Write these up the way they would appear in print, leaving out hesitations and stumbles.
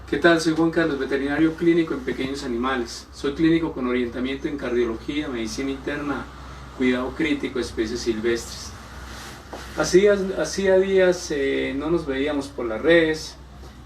¿Qué tal? Soy Juan Carlos, veterinario clínico en pequeños animales. Soy clínico con orientamiento en cardiología, medicina interna, cuidado crítico, especies silvestres. Hacía días no nos veíamos por las redes,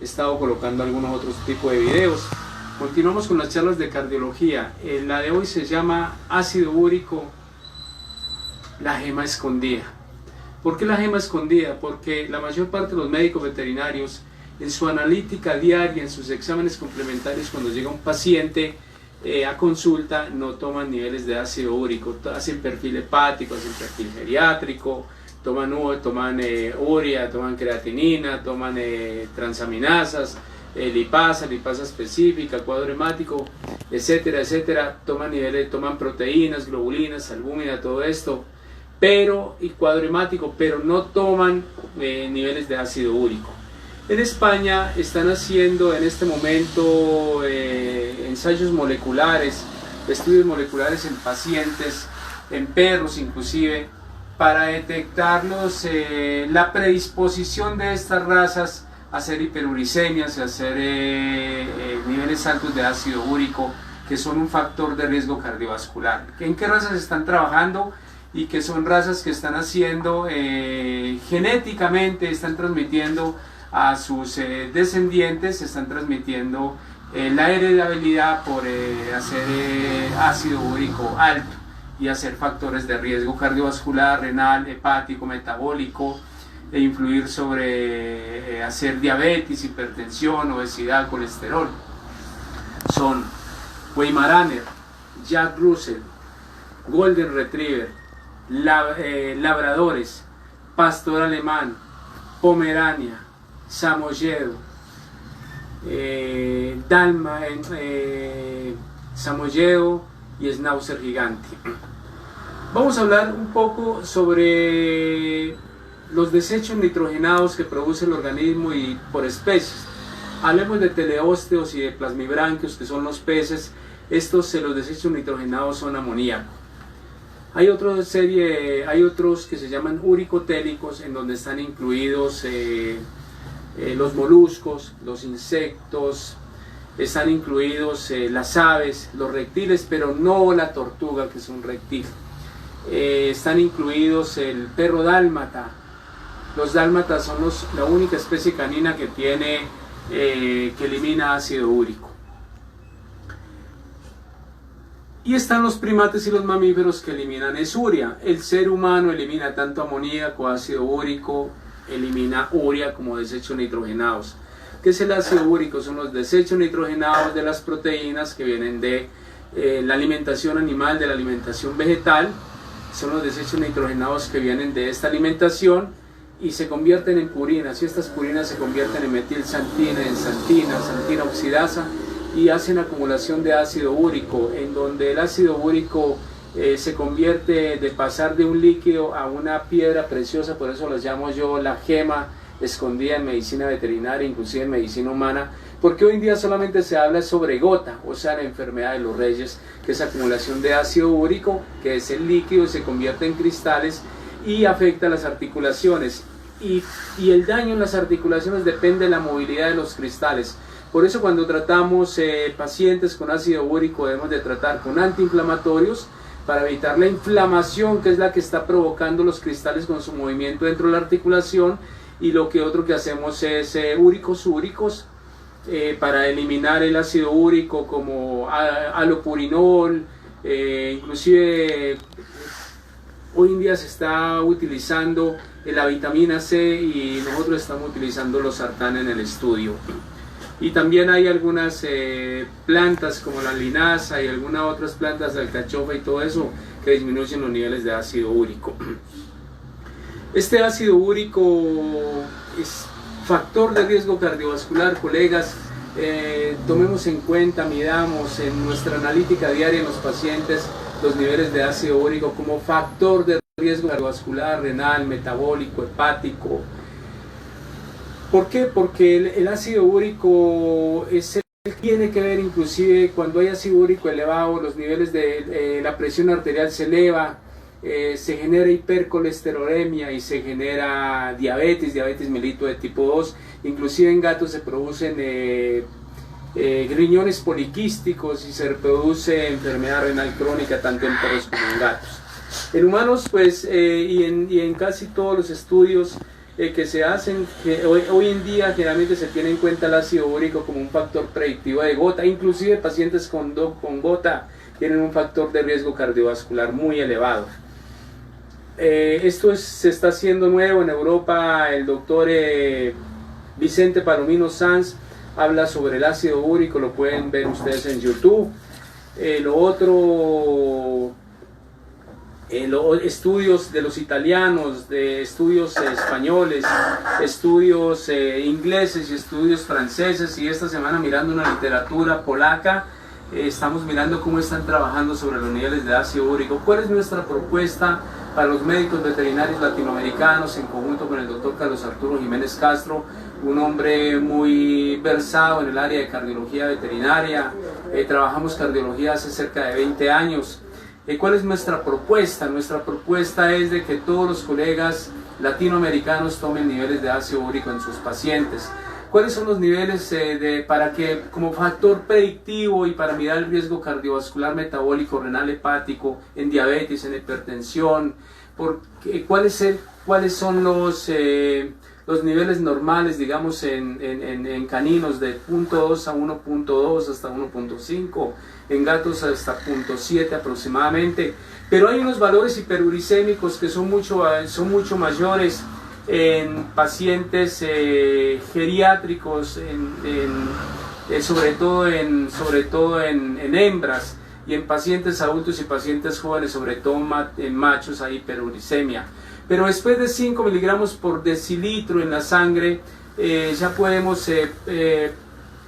he estado colocando algunos otros tipos de videos. Continuamos con las charlas de cardiología. La de hoy se llama ácido úrico, la gema escondida. ¿Por qué la gema escondida? Porque la mayor parte de los médicos veterinarios en su analítica diaria, en sus exámenes complementarios, cuando llega un paciente a consulta, no toman niveles de ácido úrico, hacen perfil hepático, hacen perfil geriátrico, toman urea, toman creatinina, toman transaminasas, lipasa específica, cuadro hemático, etcétera, etcétera, toman proteínas, globulinas, albúmina, todo esto, y cuadro hemático, pero no toman niveles de ácido úrico. En España están haciendo en este momento ensayos moleculares, estudios moleculares en pacientes, en perros inclusive, para detectarlos la predisposición de estas razas a hacer hiperuricemias, a hacer niveles altos de ácido úrico, que son un factor de riesgo cardiovascular. ¿En qué razas están trabajando? Y que son razas que están haciendo genéticamente, están transmitiendo a sus descendientes, están transmitiendo la heredabilidad por hacer ácido úrico alto y hacer factores de riesgo cardiovascular, renal, hepático, metabólico, e influir sobre hacer diabetes, hipertensión, obesidad, colesterol. Son Weimaraner, Jack Russell, Golden Retriever, labradores, pastor alemán, pomerania, samoyedo, samoyedo y schnauzer gigante. Vamos a hablar un poco sobre los desechos nitrogenados que produce el organismo y por especies. Hablemos de teleósteos y de plasmibranquios, que son los peces. Los desechos nitrogenados son amoníaco. Hay otros que se llaman uricotélicos, en donde están incluidos los moluscos, los insectos, están incluidos las aves, los reptiles, pero no la tortuga, que es un reptil. Están incluidos el perro dálmata. Los dálmatas son la única especie canina que elimina ácido úrico. Y están los primates y los mamíferos que eliminan esuria. El ser humano elimina tanto amoníaco, ácido úrico, elimina urea como desechos nitrogenados. ¿Qué es el ácido úrico? Son los desechos nitrogenados de las proteínas que vienen de la alimentación animal, de la alimentación vegetal. Son los desechos nitrogenados que vienen de esta alimentación y se convierten en purinas. Y estas purinas se convierten en metilxantina, en xantina oxidasa, y hacen acumulación de ácido úrico, en donde el ácido úrico se convierte de pasar de un líquido a una piedra preciosa. Por eso lo llamo yo la gema escondida en medicina veterinaria, inclusive en medicina humana, porque hoy en día solamente se habla sobre gota, o sea, la enfermedad de los reyes, que es acumulación de ácido úrico, que es el líquido y se convierte en cristales y afecta las articulaciones, y el daño en las articulaciones depende de la movilidad de los cristales. Por eso cuando tratamos pacientes con ácido úrico debemos de tratar con antiinflamatorios para evitar la inflamación, que es la que está provocando los cristales con su movimiento dentro de la articulación, y lo que hacemos es úricos para eliminar el ácido úrico, como alopurinol, inclusive hoy en día se está utilizando la vitamina C y nosotros estamos utilizando los sartán en el estudio. Y también hay algunas plantas como la linaza y algunas otras plantas de alcachofa y todo eso que disminuyen los niveles de ácido úrico. Este ácido úrico es factor de riesgo cardiovascular, colegas. Tomemos en cuenta, midamos en nuestra analítica diaria en los pacientes los niveles de ácido úrico como factor de riesgo cardiovascular, renal, metabólico, hepático. ¿Por qué? Porque el ácido úrico tiene que ver, inclusive cuando hay ácido úrico elevado, los niveles de la presión arterial se eleva, se genera hipercolesterolemia y se genera diabetes mellitus de tipo 2, inclusive en gatos se producen riñones poliquísticos y se reproduce enfermedad renal crónica tanto en perros como en gatos. En humanos, pues, y en casi todos los estudios que se hacen, que hoy en día generalmente se tiene en cuenta el ácido úrico como un factor predictivo de gota. Inclusive pacientes con gota tienen un factor de riesgo cardiovascular muy elevado. Esto se está haciendo nuevo en Europa. El doctor Vicente Palomino Sanz habla sobre el ácido úrico, lo pueden ver ustedes en YouTube. Lo otro, los estudios de los italianos, de estudios españoles, estudios ingleses y estudios franceses, y esta semana mirando una literatura polaca, estamos mirando cómo están trabajando sobre los niveles de ácido úrico. ¿Cuál es nuestra propuesta para los médicos veterinarios latinoamericanos en conjunto con el doctor Carlos Arturo Jiménez Castro, un hombre muy versado en el área de cardiología veterinaria? Trabajamos cardiología hace cerca de 20 años. ¿Cuál es nuestra propuesta? Nuestra propuesta es de que todos los colegas latinoamericanos tomen niveles de ácido úrico en sus pacientes. ¿Cuáles son los niveles para que, como factor predictivo y para mirar el riesgo cardiovascular, metabólico, renal, hepático, en diabetes, en hipertensión? ¿Cuáles son los niveles normales, digamos, en caninos de 0.2 a 1.2 hasta 1.5, en gatos hasta 0.7 aproximadamente? Pero hay unos valores hiperuricémicos que son mucho mayores en pacientes geriátricos, sobre todo en hembras, y en pacientes adultos y pacientes jóvenes, sobre todo en machos, hay hiperuricemia. Pero después de 5 miligramos por decilitro en la sangre, ya podemos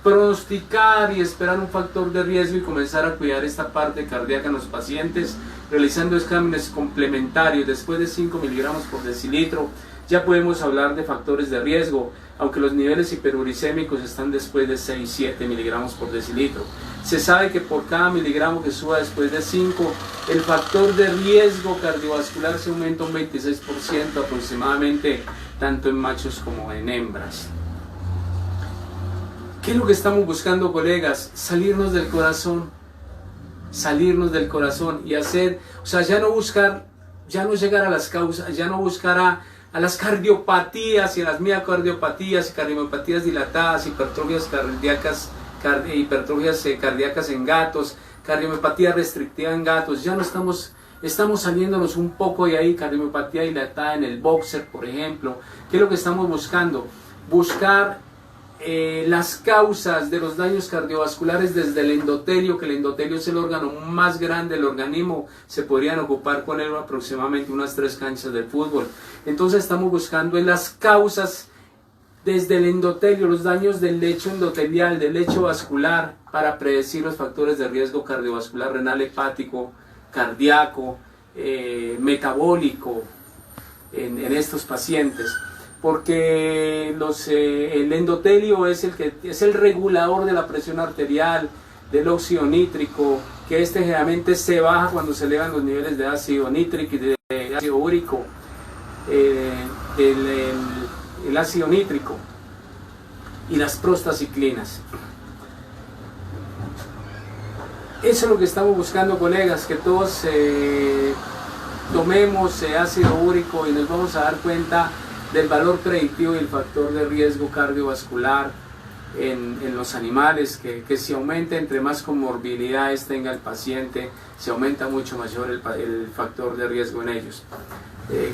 pronosticar y esperar un factor de riesgo y comenzar a cuidar esta parte cardíaca en los pacientes, realizando exámenes complementarios. Después de 5 miligramos por decilitro, ya podemos hablar de factores de riesgo, aunque los niveles hiperuricémicos están después de 6-7 miligramos por decilitro. Se sabe que por cada miligramo que suba después de 5, el factor de riesgo cardiovascular se aumenta un 26% aproximadamente, tanto en machos como en hembras. ¿Qué es lo que estamos buscando, colegas? Salirnos del corazón y hacer, o sea, ya no llegar a las causas, ya no buscar a las cardiopatías y a las miocardiopatías y cardiomiopatías dilatadas, hipertrofias cardíacas en gatos, cardiomiopatía restrictiva en gatos. Ya no estamos saliéndonos un poco de ahí. Cardiomiopatía dilatada en el boxer, por ejemplo. ¿Qué es lo que estamos buscando? Buscar las causas de los daños cardiovasculares desde el endotelio, que el endotelio es el órgano más grande del organismo. Se podrían ocupar con él aproximadamente unas 3 canchas de fútbol. Entonces estamos buscando en las causas desde el endotelio, los daños del lecho endotelial, del lecho vascular, para predecir los factores de riesgo cardiovascular, renal, hepático, cardíaco, metabólico en estos pacientes. Porque el endotelio es el regulador de la presión arterial, del óxido nítrico, que generalmente se baja cuando se elevan los niveles de ácido nítrico y de ácido úrico, el ácido nítrico y las prostaciclinas. Eso es lo que estamos buscando, colegas, que todos tomemos ácido úrico y nos vamos a dar cuenta del valor predictivo y el factor de riesgo cardiovascular en los animales, que se aumenta entre más comorbilidades tenga el paciente, se aumenta mucho mayor el factor de riesgo en ellos.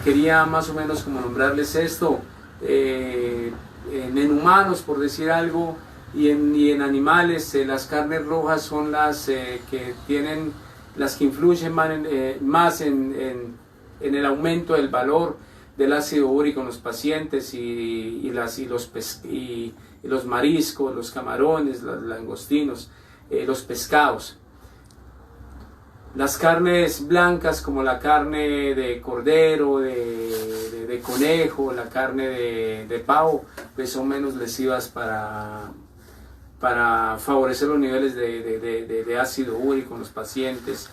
Quería más o menos como nombrarles esto. En humanos, por decir algo, y en animales, las carnes rojas son las que influyen más en el aumento del valor del ácido úrico en los pacientes, y los mariscos, los camarones, los langostinos, los pescados. Las carnes blancas, como la carne de cordero, de conejo, la carne de pavo, pues son menos lesivas para favorecer los niveles de ácido úrico en los pacientes.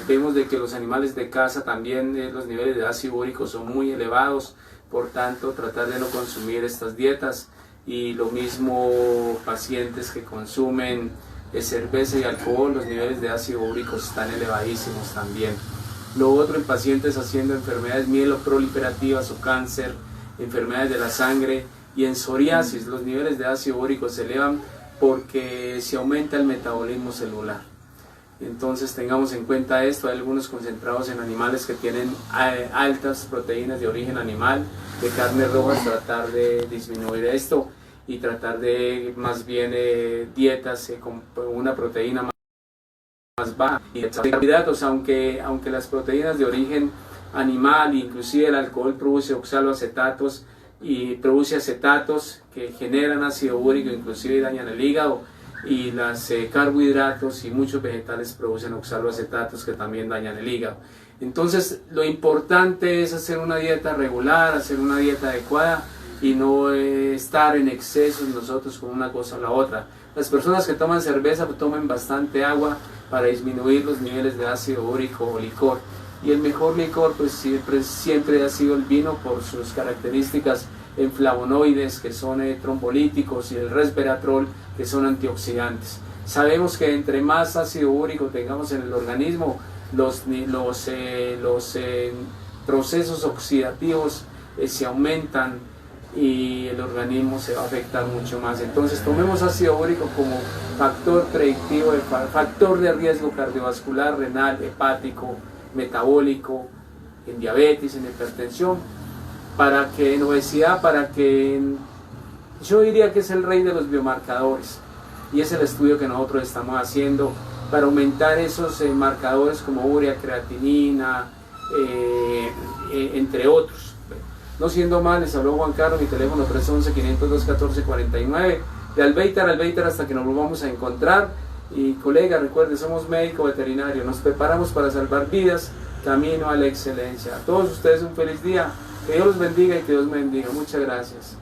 Vemos de que los animales de caza también los niveles de ácido úrico son muy elevados, por tanto tratar de no consumir estas dietas. y lo mismo pacientes que consumen cerveza y alcohol, los niveles de ácido úrico están elevadísimos también. Lo otro, en pacientes haciendo enfermedades mieloproliferativas o cáncer, enfermedades de la sangre y en psoriasis, los niveles de ácido úrico se elevan porque se aumenta el metabolismo celular. Entonces tengamos en cuenta esto. Hay algunos concentrados en animales que tienen altas proteínas de origen animal, de carne roja, tratar de disminuir esto y tratar de más bien dietas con una proteína más baja y carbohidratos, aunque las proteínas de origen animal, inclusive el alcohol produce oxaloacetatos y produce acetatos que generan ácido úrico, inclusive dañan el hígado, y los carbohidratos y muchos vegetales producen oxaloacetatos que también dañan el hígado. Entonces lo importante es hacer una dieta regular, hacer una dieta adecuada y no estar en excesos nosotros con una cosa o la otra. Las personas que toman cerveza pues, tomen bastante agua para disminuir los niveles de ácido úrico o licor. Y el mejor licor pues siempre ha sido el vino por sus características en flavonoides que son trombolíticos y el resveratrol que son antioxidantes. Sabemos que entre más ácido úrico tengamos en el organismo, los procesos oxidativos se aumentan y el organismo se va a afectar mucho más. Entonces tomemos ácido úrico como factor predictivo, factor de riesgo cardiovascular, renal, hepático, metabólico, en diabetes, en hipertensión, para que en obesidad, yo diría que es el rey de los biomarcadores y es el estudio que nosotros estamos haciendo para aumentar esos marcadores como urea, creatinina, entre otros. No siendo mal, les habló Juan Carlos, mi teléfono 311-502-1449, de Albeitar hasta que nos volvamos a encontrar. Y colega, recuerde, somos médico veterinario, nos preparamos para salvar vidas, camino a la excelencia. A todos ustedes un feliz día, que Dios los bendiga y que Dios me bendiga. Muchas gracias.